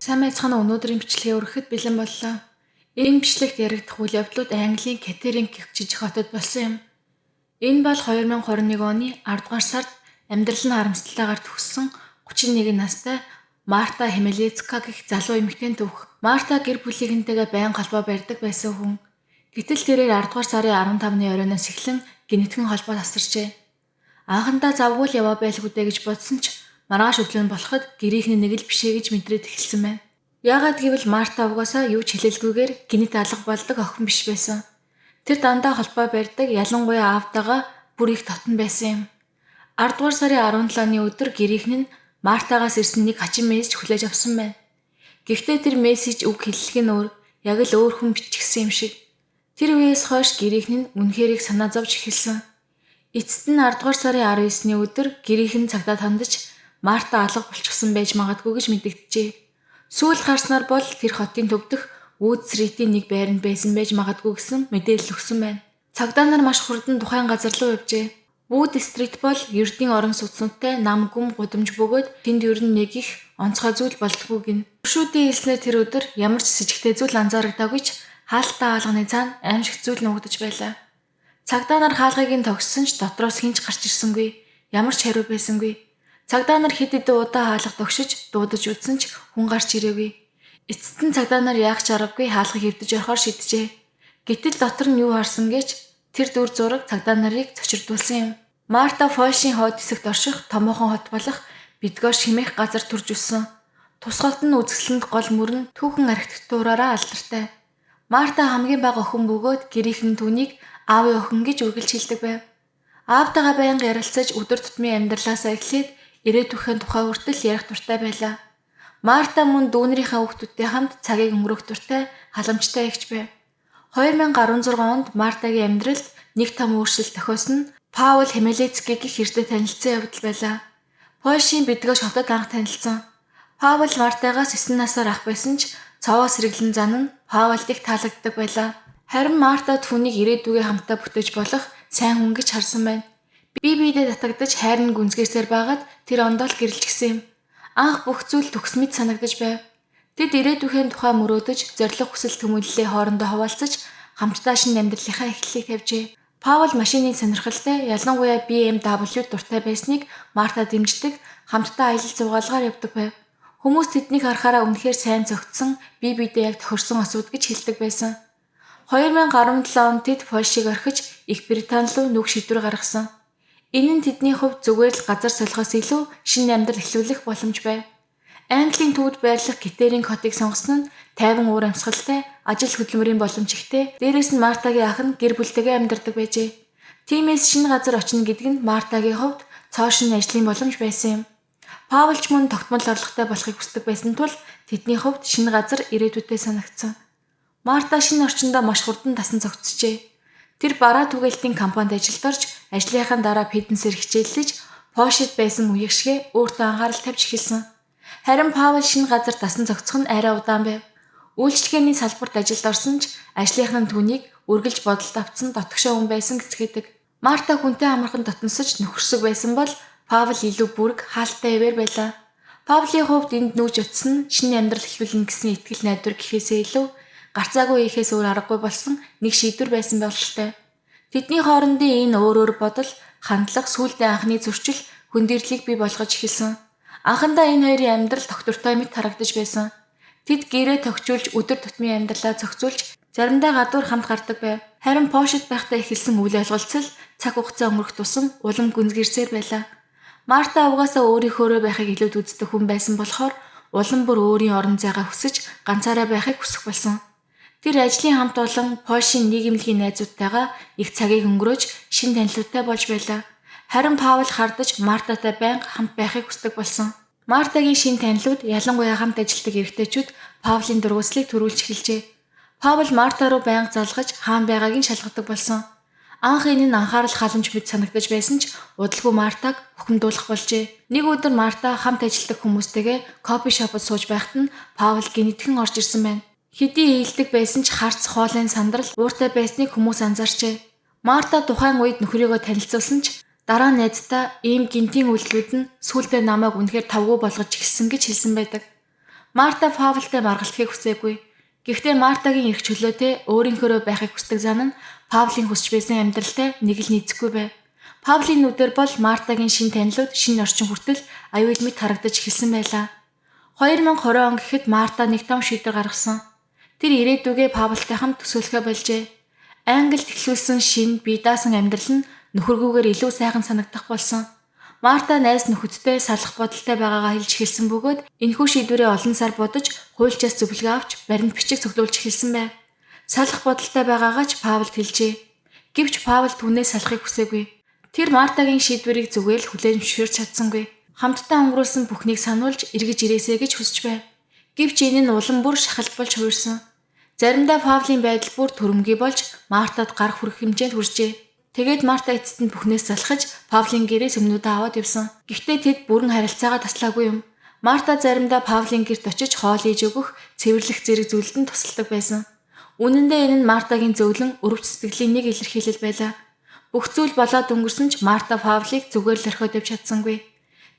Сайн байцгаана уу? Өнөөдрийн бичлэгээ өргөхөд бэлэн боллоо. Энэ бичлэгт яригдах үйл явдлууд Английн Кеттеринг гэх жижиг хотод болсон юм. Энэ бол 2021 оны 10 дугаар сард амьдрал нь харамсалтайгаар төгссөн 31 настай Марта Хмелецка гэх залуу эмэгтэй түүх. Марта гэр бүлийнхэнтэйгээ байнга холбоо барьдаг байсан хүн. Гэтэл тэрээр 10 дугаар сарын 15-ны оройноос эхлэн гинэтгэн холбоо тасарчээ. Анхандаа завгүй л яваа байлгүй дээ гэж бодсон ч маргааш өглөө нь болоход гэрийнхний нэг л бишээ гэж мэдрээд эхэлсэн байна. Яагаад гэвэл Марта угаасаа юу ч хэлэлгүйгээр гинэт алга болдог охин биш байсан. Тэр дандаа холбоо барьдаг, ялангуяа аавтайгаа бүр их татан байсан юм. 10 дугаар сарын 17-ны өдөр гэрийнхэн нь Мартагаас ирсэн нэг хачин мессеж хүлээж авсан байна. Гэхдээ тэр мессеж үг хэллэг нь яг л өөр хүн бичгсэн юм шиг. Тэр үеэс хойш гэрийнхэн нь үнэхээр их санаа зовж эхэлсэн. Эцэст нь 10 дугаар сарын 19-ний өдөр гэрийнхэн цагдаа тандаж Марта алга болчихсон байж магадгүй гэж мэдэгджээ. Сүүлд гарснаар бол тэр хотын төвдөх Wood Street-ийн нэг байранд байсан байж магадгүй гэсэн мэдээлэл өгсөн байна. Цагдаа нар маш хурдан тухайн газар руу явжээ. Wood Street бол ердийн орон сууцнуудтай нам гүм гудамж бөгөөд тэнд ер нь нэг их онцгой зүйл болтгүй гин. Өршүүдийн хэлснээр тэр өдөр ямар ч с ิจ гтэй зүйл анзаарагдаагүй ч хаалттай хаалганы цаана аимшигт зүйл нуугдаж байлаа. Цагдаа нар хаалгыг нь тогссон ч дотроос хинч гарч ирсэнгүй. Ямар ч хариу байсангүй. Цагдаа нар хэд хэдэн удаа хаалга тогшиж дуудаж үзсэн ч хүн гарч ирээгүй. Эцэст нь цагдаа нар яах ч аргагүй хаалгыг хэвдэж орохоор шийджээ. Гэтэл дотор нь юу харсан гэж тэр дүр зураг цагдаа нарыг цочирдуулсан юм. Марта Фойшийн хойд хэсэгт орших томоохон хот болох Бидгош хэмээх газар төрж өссөн. Тусгалт нь үзэсгэлэнт гол мөрөн түүхэн архитектураараа алдартай. Марта хамгийн бага охин бөгөөд гэрийнхэн түүнийг аавын охин гэж үргэлж хэлдэг байв. Аавтайгаа байнга ярилцаж өдөр тутмын амьдралаасаа эхлээд ирээдүйн тухай хүртэл ярих дуртай байлаа. Марта мөн дүүнэрийнхээ хүүхдүүдтэй хамт цагийг өнгөрөөх дуртай халамжтай эгч байв. 2016 онд Мартагийн амьдралд нэг том өөрчлөлт тохиосон нь Паул Хмелецки гэх эрдэнэ танилцсан явдал байлаа. Польшийн Бидгош хотод анх танилцсан. Паул Мартагаас 9 насаар ах байсан ч цовоос сэргэлэн зан нь Паулд их таалагддаг байлаа. Харин Марта түүнийг ирээдүгээ хамтдаа бүтээж болох сайн хүн гэж харсан байна. Бие биедээ татагдаж хайрын гүнзгийсээр байгаад тэр ондоол гэрэлжсэн юм. Анх бүх зүйл төгс мэд санагдаж байв. Тэд ирээдүйн тухай мөрөөдөж, зориг хүсэл төмөөллөө хоорондоо хуваалцаж, хамтдаа шинэ амьдралынхаа эхлэлийг тавьжээ. Паул машины сонирхолтой, ялангуяа BMW дуртай байсныг Марта дэмждэг, хамтдаа аялал зугаалгаар явдаг байв. Хүмүүс тэднийг харахаараа үнэхээр сайн зөгтсөн, бие биедээ яг тохирсон осууд гэж хэлдэг байсан. 2017 онд тэд Польшийг орхиж, Их Британи руу нүх шийдвэр гаргасан. Энэ нь тэдний хувьд зүгээр л газар солихоос илүү шинэ амьдрал эхлүүлэх боломж байв. Английн төвд байрлах Кеттеринг хотыг сонгосон нь тайван уур амьсгалтай, ажил хөдөлмөрийн боломж ихтэй. Дээрээс нь Мартагийн ах нь гэр бүлтэйгээ амьдардаг байжээ. Тиймээс шинэ газар очно гэдэг нь Мартагийн хувьд цоо шинэ ажлын боломж байсан юм. Паулч мөн тогтмол орлоготой болохыг хүсдэг байсан тул тэдний хувьд шинэ газар ирээдүйдээ санагдсан. Марта шинэ орчиндөө маш хурдан дасан зогцжээ. Тэр бараа түгээлтийн компанид ажилд орж, ажлынхаа дараа фитнесээр хичээллэж, Польшид байсан үеиг шигэ өөртөө анхаарал тавьж эхэлсэн. Харин Паул шинэ газар дасан зогцох нь арай удаан байв. Үйлчлэгээний салбарт ажилд орсон ч ажлынхан нь түүнийг үргэлж бодолд автсан дотгошоо хүн байсан гэцгээдэг. Марта хүнтэй амархан дотносож нөхөрсөг байсан бол Паул илүү бүрэг хаалттай хэвээр байлаа. Паулын хувьд энд нүүж утсан нь шинэ амьдрал эхлүүлнэ гэсэн итгэл найдвар гэхээсээ илүү гарцаагүй ихээс өөр аргагүй болсон нэг шийдвэр байсан бололтой. Тэдний хоорондын энэ өөр бодол, хандлага сүүлдээ анхны зөрчил, хүндэрлэлийг бий болгож эхэлсэн. Анхандаа энэ хоёрын амьдрал тогтвортой мэт харагдаж байсан. Тэд гэрээ тогтжуулж өдөр тутмын амьдралаа зохицуулж заримдаа гадуур хамт гардаг байв. Харин Польшид байхдаа эхэлсэн үйл ойлголцол цаг хугацаа өнгөрөх тусам улам гүнзгийрсээр байлаа. Марта угаасаа өөрийнхөөрөө байхыг илүүд үздэг хүн байсан болохоор улам бүр өөрийн орон зайгаа хүсэж ганцаараа байхыг хүсэх болсон. Тэр ажлын хамт олон Польшийн нийгэмлэгийн найзуудтайгаа их цагийг өнгөрөөж шинэ танилцуултай болж байлаа. Харин Паул хардаж Мартатай байнга хамт байхыг хүсдэг болсон. Мартагийн шинэ танилуд ялангуяа хамт ажилтдаг эрэгтэйчүүд Паулын дургуслыг төрүүлж эхэлжээ. Паул Марта руу байнга залгаж хаана байгааг нь шалгадаг болсон. Анх энэ нь анхаарал халамж мэт санагдаж байсан ч удалгүй Мартаг бухимдуулах болжээ. Нэг өдөр Марта хамт ажилтдаг хүмүүстэйгээ кофе шопод сууж байхад нь Паул гинэтгэн орж ирсэн байна. Хэдий ээлдэг байсан ч харц хоолойн сандрал ууртай байсныг хүмүүс анзаарчээ. Марта тухайн үед нөхрийгөө танилцуулсан ч дараа нь найздаа ийм гинтийн үйлдэлүүд нь сүүлдээ намайг үнэхээр тавгүй болгож гисэн гэж хэлсэн байдаг. Марта Паултай маргалдахыг хүсээгүй. Гэхдээ Мартагийн эрх чөлөөтэй өөрийнхөө байхыг хүсдэг зан нь Паулийн хүсч байсан амьдралтай нэг л нийцэхгүй байв. Паулийн нүдээр бол Мартагийн шин танилуд шинэ орчин хүртэл аюул мэд харагдаж эхэлсэн байлаа. 2020 он гэхэд Марта нэг том шийдвэр гаргасан. Тэр ирээдүгээ Паултай хамт төсөөлөхө болжээ. Англид эхлүүлсэн шин бие даасан амьдрал нь нөхөргүйгээр илүү сайхан санагдах болсон. Марта найз нөхөдтэй салах бодолтой байгаагаа хэлж эхэлсэн бөгөөд энэхүү шийдвэрээ олон сар бодож хуульчаас зөвлөгөө авч баримт бичиг цуглуулж эхэлсэн байв. Салах бодолтой байгаагаа ч Паулд хэлжээ. Гэвч Паул түүнээс салахыг хүсээгүй. Тэр Мартагийн шийдвэрийг зүгээл хүлээн зөвшөөрч чадсангүй. Хамтдаа өнгөрүүлсэн бүхнийг сануулж эргэж ирээсэй гэж хүсэж байв. Гэвч энэ нь улам бүр шахалт болж хувирсан. Заримдаа Паулийн байдал бүр төрөмгий болж Мартад гарах хүрэх хэмжээнд хүрчээ. Тэгээд Марта эцэст нь бүхнээс залхаж Паулийн гэрээс өмнөдөө аваад явсан. Гэхдээ тэд бүрэн харилцаагаа таслаагүй юм. Марта заримдаа Паулийн гэрт очиж хоол хийж өгөх, цэвэрлэх зэрэг зүйлд нь тусалдаг байсан. Үнэн дээр энэ нь Мартагийн зөөлөн өрөвч сэтгэлийн нэг илэрхийлэл байлаа. Бүх зүйл болоод өнгөрсөн ч Марта Паулийг зүгээр л орхиод явж чадсангүй.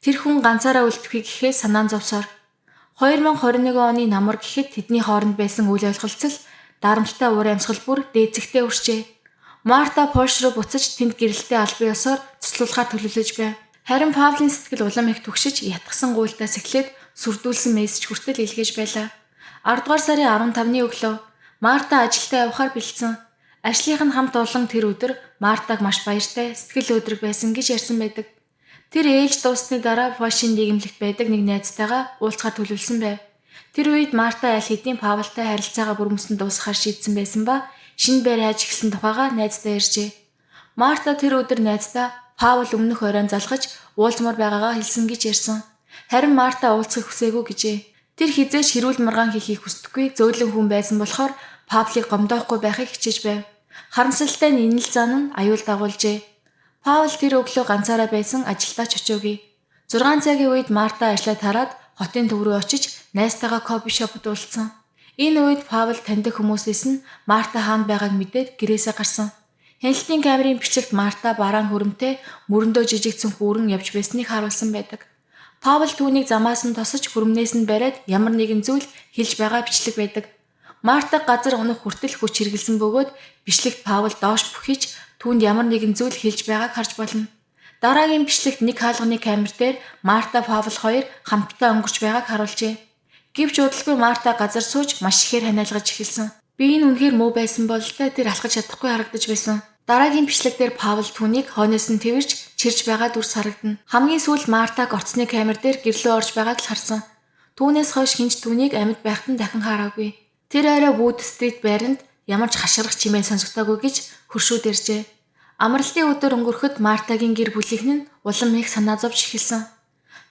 Тэр хүн ганцаараа үлдэхийг гэхээс санаан зовсоор 2021 оны намар гэхэд тэдний хооронд байсан үйл ойлголцол дарамттай уур амьсгал бүр дээцэгтэй өрчээ. Марта Польш руу буцаж тэнд гэрэлтэй албан ёсоор цуцлуулахаар төлөвлөж байв. Харин Паулийн сэтгэл улам их түгшиж ятгсан гуйлтаас эхлээд сүрдүүлсэн мессеж хүртэл илгээж байлаа. 10 дугаар сарын 15-ны өглөө Марта ажилдаа явахаар бэлдсэн. Ажлынх нь хамт олон тэр өдөр Мартаг маш баяртай, сэтгэл өдрөг байсан гэж ярьсан байдаг. Тэр ээлж дуусны дараа Польшийн нийгэмлэгт байдаг нэг найзтайгаа уулзахаар төлөвлөсөн байв. Тэр үед Марта аль хэдийн Паултай харилцаагаа бүрмөсөн дуусгахаар шийдсэн байсан ба шинэ байр хайж эхэлсэн тухайга найздаа ярьжээ. Марта тэр өдөр найздаа Паул өмнөх оройн залгаж уулзмаар байгаагаа хэлсэн гэж ярьсан. Харин Марта уулзахыг хүсээгүй гэжээ. Тэр хизээш хэрүүл маргаан хийхийг хүсдэггүй зөөлөн хүн байсан болохоор Паулийг гомдоохгүй байхыг хичээж байв. Харамсалтай нь энэ л зан нь аюул дагуулжээ. Паул тэр өглөө ганцаараа байсан ажилдаа ч очоогүй. 6 цагийн үед Марта ажлаа тараад хотын төв рүү очиж найзтайгаа кофе шопод уулзсан. Энэ үед Паул таньдаг хүмүүсээс нь Марта хаана байгааг мэдээд гэрээсээ гарсан. Хяналтын камерын бичлэгт Марта бараан хөрөмтэй мөрөндөө жижигцэн хүүрэн явж байсныг харуулсан байдаг. Паул түүнийг замаас нь тосож хөрөмнөөс нь бариад ямар нэгэн зүйл хэлж байгаа бичлэг байдаг. Марта газар унах хүртэл хүч хэргэлсэн бөгөөд бичлэгт Паул доош бүхийч түүнд ямар нэгэн зүйл хэлж байгааг харж болно. Дараагийн бичлэгт нэг хаалганы камер дээр Марта Паул хоёр хамтдаа өнгөрч байгааг харуулжээ. Гэвч удалгүй Марта газар сууж маш ихээр ханиалгаж эхэлсэн. Би энэ үнэхээр муу байсан бол тэр алхаж чадахгүй харагдаж байсан. Дараагийн бичлэг дээр Паул түүнийг хойноос нь тэрвэрч чирж байгаа дүрс харагдана. Хамгийн сүүлд Мартаг орцны камер дээр гэрлөө орж байгааг л харсан. Түүнээс хойш хинч түүнийг амьд байхад нь дахин хараагүй. Тэр арай Wood Street байранд ямар ч хашгирах чимээ сонсогдоогүй гэж хөршүүд иржээ. Амралтын өдөр өнгөрөхөд Мартагийн гэр бүлийнхэн нь улам их санаа зовж эхэлсэн.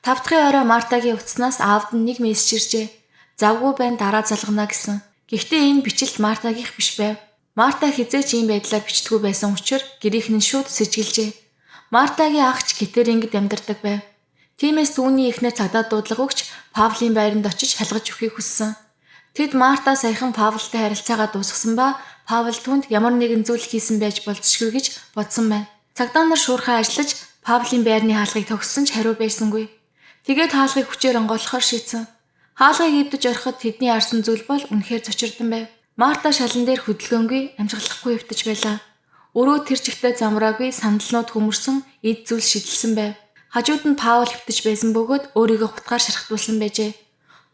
5 дахь орой Мартагийн утаснаас аавд нь нэг мессеж иржээ. Завгүй байна дараа залгана гэсэн. Гэхдээ энэ бичлэлт Мартагийнх биш байв. Марта хизээч ийм байдлаар бичдэггүй байсан учраас гэрийнх нь шууд сэжгэлжээ. Мартагийн ах ч Кетерингд амьдардаг байв. Тиймээс түүний эхнэр цагдаа дуудлага өгч Паулийн байранд очиж шалгаж өгөхийг хүссэн. Тэд Марта саяхан Паултай харилцаагаа дуусгасан ба Паул түнд ямар нэгэн зүйл хийсэн байж болзошгүй гэж бодсон байна. Цагдаа нар шуурхай ажиллаж Паулийн байрны хаалгыг тогссон ч хариу байсангүй. Тэгээд хаалгыг хүчээр онгойлгохоор шийдсэн. Хаалгыг эвдэж ороход тэдний арсан зүйл бол үнэхээр зочирдсан байв. Марта шалан дээр хөдөлгөөнгүй амжиглахгүй явтаж байлаа. Өрөө тэр чигтээ замраагүй сандалнууд хөмөрсөн эд зүйл шидэлсэн байв. Хажууд нь Паул хөвтөж байсан бөгөөд өөрийгөө хутгаар шархтуулсан байжээ.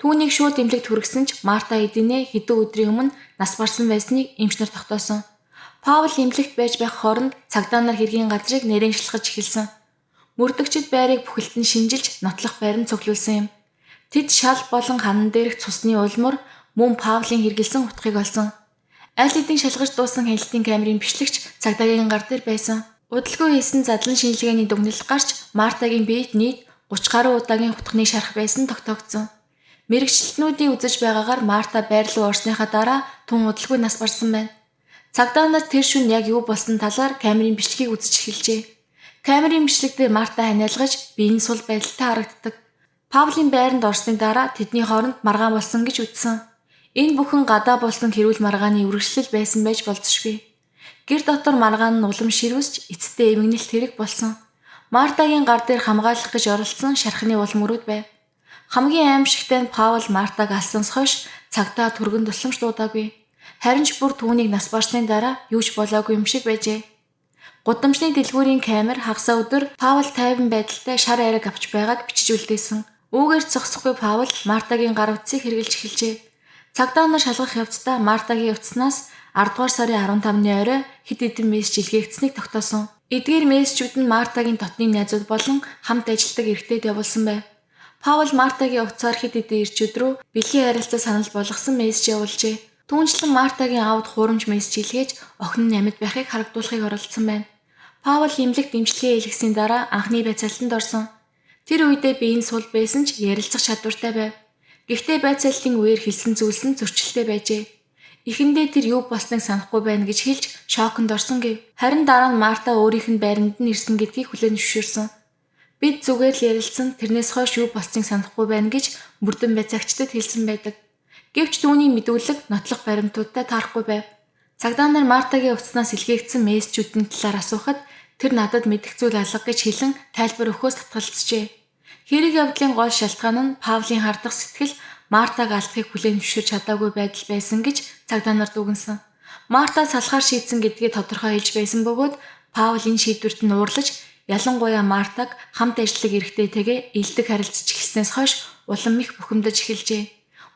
Түүнийг шууд эмнэлэгт хүргэсэн ч Марта эдинэ хэдэн өдрийн өмнө нас барсан байсныг эмч нар тогтоосон. Паул эмнэлэгт байж байх хооронд цагдаа нар хэргийн газрыг нэрэн шалгаж эхэлсэн. Мөрдөгчд байрыг бүхэлд нь шинжилж нотлох байранд цуглуулсан юм. Тэд шал болон ханан дээрх цусны улмөр мөн Паулийн хэргэлсэн утгыг олсон. Аль хэдийн шалгаж дууссан хяналтын камерын бичлэгч цагдаагийн гар дээр байсан. Удалгүй хийсэн задлан шинжилгээний дүгнэлт гарч Мартагийн биед нийт 30 гаруй удаагийн хутганы шарах байсан тогтоогдсон. Мэргэжилтнүүдийн үзэж байгаагаар Марта байр руу орсныхаа дараа тун удалгүй нас барсан байна. Цагдаа нар тэр шөнө яг юу болсон талаар камерын бичлэгийг үзэж эхэлжээ. Камерын бичлэг дээр Марта ханиалгаж биеийн сул байдалтай харагддаг. Паулийн байранд орсны дараа тэдний хооронд маргаан болсон гэж үзсэн. Энэ бүхэн гадаа болсон хэрүүл маргааны үргэлжлэл байсан байж болзошгүй. Гэр дотор маргаан нь улам ширүүсч эцэстээ эмгэнэлт хэрэг болсон. Мартагийн гар дээр хамгаалах гэж оролцсон шархны улмөрүүд байв. Хамгийн аимшигтай нь Паул Мартаг алсанс хойш цагдаа түргэн тусламж дуудаагүй. Харин ч бүр түүнийг нас барсны дараа юу ч болоогүй юм шиг байжээ. Гудамжны дэлгүүрийн камер хагас өдөр Паул тайван байдалтай шар айраг авч байгааг бичиж үлдээсэн. Үүгээр зогсохгүй Паул Мартагийн гар утсыг хэрглэж эхэлжээ. Цагдаа нар шалгах явцдаа Мартагийн утаснаас 10 дугаар сарын 15-ны орой хэд хэдэн мессеж илгээгдсэнийг тогтоосон. Эдгээр мессежүүд нь Мартагийн дотны найзууд болон хамт ажилладаг эрэгтэйд явуулсан байв. Паул Мартагийн утсаар хэд хэдэн ирчүүд рүү бэлгийн харилцаа санал болгосон мессеж явуулжээ. Түүнчлэн Мартагийн аавд хуурамч мессеж илгээж охин нь амьд байхыг харагдуулахыг оролдсон байна. Паул имлэг дэмжлэгээ илгэсний дараа анхны байцаалтанд орсон. Тэр үедээ биеийн сул байсан ч ярилцах чадвартай байв. Гэхдээ байцаалтын үеэр хэлсэн зүйлс нь зөрчилтэй байжээ. Эхэндээ тэр юу болсныг санахгүй байна гэж хэлж шоконд орсон гэв. Харин дараа нь Марта өөрийнх нь байранд нь ирсэн гэдгийг хүлээн зөвшөөрсөн. Бид зүгээр л ярилцсан, тэрнээс хойш юу болсныг санахгүй байна гэж мөрдөн байцаагчдад хэлсэн байдаг. Гэвч түүний мэдүүлэг нотлох баримтуудтай таарахгүй байв. Цагдаа нар Мартагийн утаснаас илгээгдсэн мессежүүдийн талаар асуухад тэр надад мэдэх зүйл алга гэж хэлэн тайлбар өгөхөөс татгалзжээ. Хэрэг явдлын гол шалтгаан нь Павлийн хардах сэтгэл Мартаг алдахыг хүлээн зөвшөөрч чадаагүй байдал байсан гэж цагдаа нар дүгнсэн. Марта салахаар шийдсэн гэдгийг тодорхой хэлж байсан бөгөөд Паул энэ шийдвэрт нь уурлаж ялангуяа Мартаг хамт ажиллаг эрэгтэйтэйгээ илдэг харилцаж эхэлснээс хойш улам их бухимдаж эхэлжээ.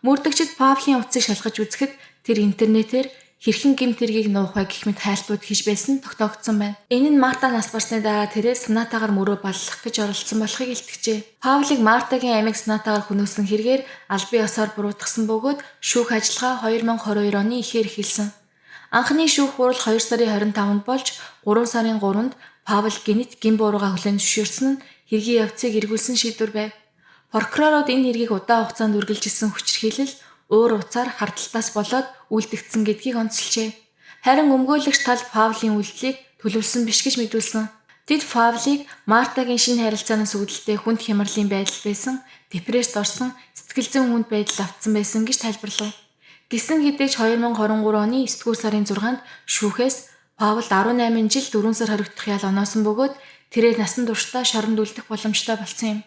Мөрдөгчд Павлийн утсыг шалгаж үзэхэд тэр интернетээр хэрхэн гэмт хэргийг нуух вэ гэх мэт хайлтууд хийж байсан тогтоогдсон байна. Энэ нь Марта нас барсны дараа тэрээр санаатаагаар мөрөө баллах гэж оролдсон болохыг илтгэжээ. Паулыг Мартагийн амийг санаатаагаар хөнөөсөн хэрэгээр албан ёсоор буруутгасан бөгөөд шүүх ажиллагаа 2022 оны эхээр эхэлсэн. Анхны шүүх хурал 2 сарын 25-нд болж 3 сарын 3-нд Паул гинт гин буурууга хүлээн зөвшөөрсөн нь хэргийн явцыг эргүүлсэн шийдвэр байв. Прокурорууд энэ хэргийг удаан хугацаанд үргэлжилсэн хүчирхийлэл өөр уцаар хардталтаас болоод үлдэгдсэн гэдгийг онцолжээ. Харин өмгөөлөгч тал Павлийн үйлдэлийг төлөвлөсөн биш гэж мэдүүлсэн. Тэд Павлыг Мартагийн шинэ харилцаанаас үүдэлтэй хүнд хямралын байдал байсан, депресд орсон, сэтгэл зүйн хүнд байдал автсан байсан гэж тайлбарлав. Гэсэн хэдий ч 2023 оны 9 сарын 6-нд шүүхээс Паул 18 жил 4 сар хоригдох ял оноосон бөгөөд тэрээр насан туршдаа шоронд үлдэх боломжтой болсон юм.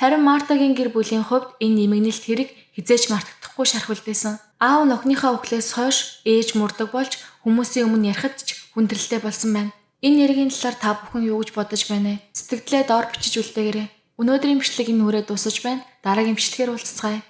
Харин Мартагийн гэр бүлийн хувьд энэ нэмэгнэлт хэрэг хизээч мартагдахгүй шархвал байсан. Аав нь охиныхаа үхлээс хойш ээж мурдаг болж хүмүүсийн өмнө ярихад ч хүндрэлтэй болсон байна. Энэ нэргийн талаар та бүхэн юу гэж бодож байна вэ? Сэтгэлдээ доор бичиж үлдээгээрэй. Өнөөдрийн бичлэг энэ хүрээ дуусаж байна. Дараагийн бичлэгээр уулзцгаая.